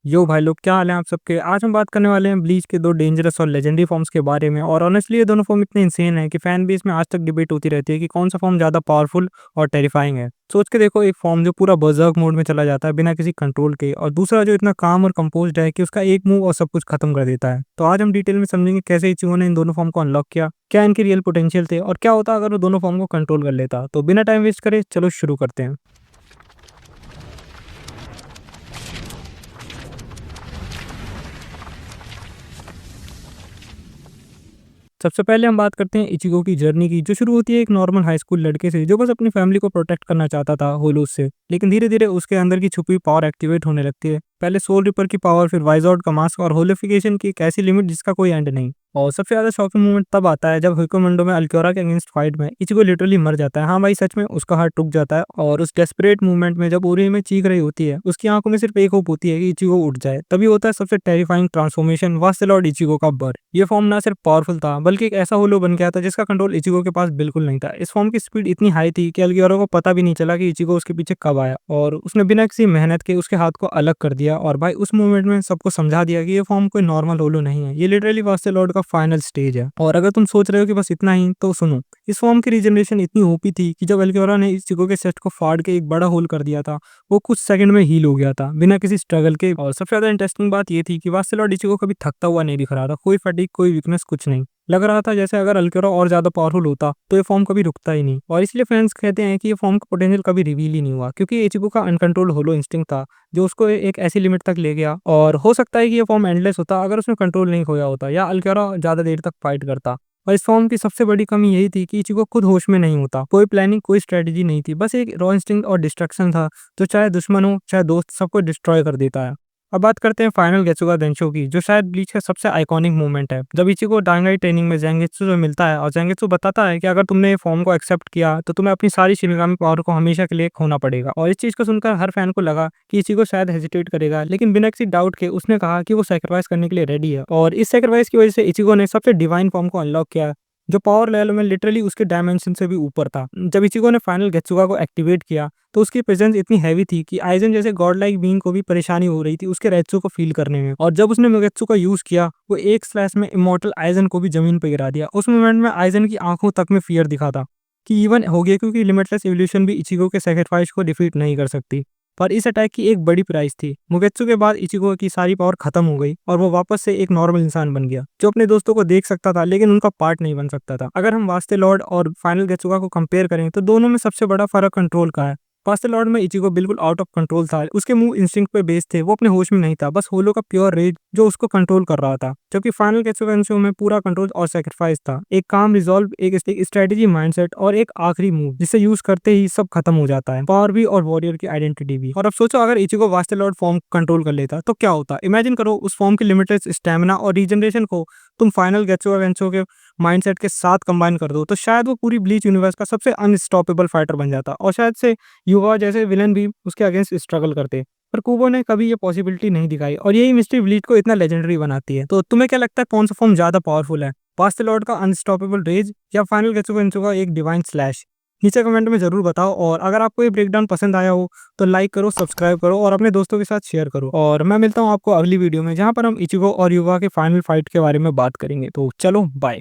यो भाई लोग, क्या हाल है आप सबके। आज हम बात करने वाले हैं ब्लीच के दो डेंजरस और लेजेंडरी फॉर्म्स के बारे में। और ऑनेस्टली ये दोनों फॉर्म इतने इंसेन है कि फैन बेस में आज तक डिबेट होती रहती है कि कौन सा फॉर्म ज्यादा पावरफुल और टेरिफाइंग है। सोच के देखो, एक फॉर्म जो पूरा बर्जर्क मोड में चला जाता है बिना किसी कंट्रोल के, और दूसरा जो इतना काम और कंपोज्ड है कि उसका एक मूव और सब कुछ खत्म कर देता है। तो आज हम डिटेल में समझेंगे कैसे इचिगो ने इन दोनों फॉर्म को अनलॉक किया, क्या इनके रियल पोटेंशियल थे, और क्या होता अगर वो दोनों फॉर्म को कंट्रोल कर लेता। तो बिना टाइम वेस्ट करे चलो शुरू करते हैं। सबसे पहले हम बात करते हैं इचिगो की जर्नी की, जो शुरू होती है एक नॉर्मल हाई स्कूल लड़के से जो बस अपनी फैमिली को प्रोटेक्ट करना चाहता था होलोस से। लेकिन धीरे धीरे उसके अंदर की छुपी पावर एक्टिवेट होने लगती है। पहले सोल रिपर की पावर, फिर वाइजॉर्ड का मास्क और होलिफिकेशन की एक ऐसी लिमिट जिसका कोई एंड नहीं। और सबसे ज्यादा शॉकिंग मोमेंट तब आता है जब हिकोमंडो में अल्क्योरा के अगेंस्ट फाइट में इचिगो लिटरली मर जाता है। हाँ भाई, सच में उसका हार्ट टूट जाता है। और उस डेस्परेट मूवमेंट में जब ओरी में चीख रही होती है, उसकी आंखों में सिर्फ एक होप होती है कि इचिगो उठ जाए। तभी होता है सबसे टेरिफाइंग ट्रांसफॉर्मेशन, वास्ते लॉर्ड इचिगो का बर्थ। ये फॉर्म ना सिर्फ पावरफुल था बल्कि एक ऐसा होलो बन गया था जिसका कंट्रोल इचिगो के पास बिल्कुल नहीं था। इस फॉर्म की स्पीड इतनी हाई थी कि अल्क्योरा को पता भी नहीं चला कि इचिगो उसके पीछे कब आया, और उसने बिना किसी मेहनत के उसके हाथ को अलग कर दिया। और भाई उस मूवमेंट में सबको समझा दिया कि ये फॉर्म कोई नॉर्मल होलो नहीं है, ये लिटरली वास्ते लॉर्ड का फाइनल स्टेज है। और अगर तुम सोच रहे हो कि बस इतना ही, तो सुनो, इस फॉर्म की रीजनरेशन इतनी ओपी थी कि जब अल्क्योरा ने इचिगो के सेट को फाड़ के एक बड़ा होल कर दिया था, वो कुछ सेकंड में हील हो गया था बिना किसी स्ट्रगल के। और सबसे ज्यादा इंटरेस्टिंग बात ये थी कि वास्ते लॉर्ड इचिगो कभी थकता हुआ नहीं दिख रहा था, कोई फटीग, कोई वीकनेस, कुछ नहीं। लग रहा था जैसे अगर अल्क्योरा और ज्यादा पावरफुल होता तो ये फॉर्म कभी रुकता ही नहीं। और इसलिए फैंस कहते हैं कि ये फॉर्म का पोटेंशियल कभी रिवील ही नहीं हुआ, क्योंकि इचिगो का अनकंट्रोल होलो इंस्टिंक्ट था जो उसको एक ऐसी लिमिट तक ले गया। और हो सकता है कि ये फॉर्म एंडलेस होता अगर उसमें कंट्रोल नहीं खोया होता या अल्क्योरा ज्यादा देर तक फाइट करता। और इस फॉर्म की सबसे बड़ी कमी यही थी कि इचिगो खुद होश में नहीं होता, कोई प्लानिंग, कोई स्ट्रेटजी नहीं थी, बस एक रॉ इंस्टिंक्ट और डिस्ट्रक्शन था जो चाहे दुश्मन हो चाहे दोस्त, सबको डिस्ट्रॉय कर देता है। अब बात करते हैं फाइनल गेत्सुगा देंशो की, जो शायद ब्लीच का सबसे आइकॉनिक मोमेंट है। जब इचिगो डांगाई ट्रेनिंग में ज़ेंगेत्सु से मिलता है और ज़ेंगेत्सु बताता है कि अगर तुमने ये फॉर्म को एक्सेप्ट किया तो तुम्हें अपनी सारी शिनगामी पावर को हमेशा के लिए खोना पड़ेगा। और इस चीज को सुनकर हर फैन को लगा कि इचिगो शायद हेजिटेट करेगा, लेकिन बिना किसी डाउट के उसने कहा कि वो सैक्रिफाइस करने के लिए रेडी है। और इस सैक्रिफाइस की वजह से इचिगो ने सबसे डिवाइन फॉर्म को अनलॉक किया, जो पावर लेवल में लिटरली उसके डायमेंशन से भी ऊपर था। जब इचिगो ने फाइनल गेत्सुगा को एक्टिवेट किया तो उसकी प्रेजेंस इतनी हैवी थी कि आइजन जैसे गॉड लाइक बीइंग को भी परेशानी हो रही थी उसके रेत्सु को फील करने में। और जब उसने मोगेत्सु का यूज किया, वो एक स्लैश में इमॉर्टल आइजन को भी जमीन पर गिरा दिया। उस मोमेंट में आइजन की आंखों तक में फियर दिखा था कि इवन हो गया, क्योंकि लिमिटलेस इवोल्यूशन भी इचिगो के सैक्रिफाइस को डिफीट नहीं कर सकती। पर इस अटैक की एक बड़ी प्राइस थी। मुगेत्सु के बाद इचिगो की सारी पावर खत्म हो गई और वो वापस से एक नॉर्मल इंसान बन गया, जो अपने दोस्तों को देख सकता था लेकिन उनका पार्ट नहीं बन सकता था। अगर हम वास्ते लॉर्ड और फाइनल गेत्सुगा को कंपेयर करें तो दोनों में सबसे बड़ा फर्क कंट्रोल का है। वास्ते लॉर्ड में इचिगो बिल्कुल आउट ऑफ कंट्रोल था, उसके मूव इंस्टिंक्ट पे बेस्ड थे, वो अपने होश में नहीं था, बस होलो का प्योर रेज जो उसको कंट्रोल कर रहा था। जबकि फाइनल गेत्सुगा में पूरा कंट्रोल और सैक्रिफाइस था, एक काम रिजॉल्व, एक स्ट्रेटेजी, माइंडसेट और एक आखिरी मूव जिसे यूज करते ही सब खत्म हो जाता है, पावर भी और वॉरियर की आइडेंटिटी भी। और अब सोचो, अगर इचिगो वास्ते लॉर्ड फॉर्म कंट्रोल कर लेता तो क्या होता। इमेजिन करो, उस फॉर्म की लिमिटेड स्टेमिना और रीजनरेशन को तुम फाइनल गेत्सुगा के माइंडसेट के साथ कंबाइन कर दो, तो शायद वो पूरी ब्लीच यूनिवर्स का सबसे अनस्टॉपेबल फाइटर बन जाता, और शायद से युवा जैसे विलन भी उसके अगेंस्ट स्ट्रगल करते। पर कुबो ने कभी ये पॉसिबिलिटी नहीं दिखाई, और यही मिस्ट्री ब्लीच को इतना लेजेंडरी बनाती है। तो तुम्हें क्या लगता है, कौन सा फॉर्म ज्यादा पावरफुल है, वास्ते लॉर्ड का अनस्टॉपेबल रेज या फाइनल गेत्सुगा का एक डिवाइन स्लैश? नीचे कमेंट में जरूर बताओ। और अगर आपको ये ब्रेकडाउन पसंद आया हो तो लाइक करो, सब्सक्राइब करो और अपने दोस्तों के साथ शेयर करो। और मैं मिलता हूँ आपको अगली वीडियो में, जहाँ पर हम इचिगो और युवा के फाइनल फाइट के बारे में बात करेंगे। तो चलो बाय।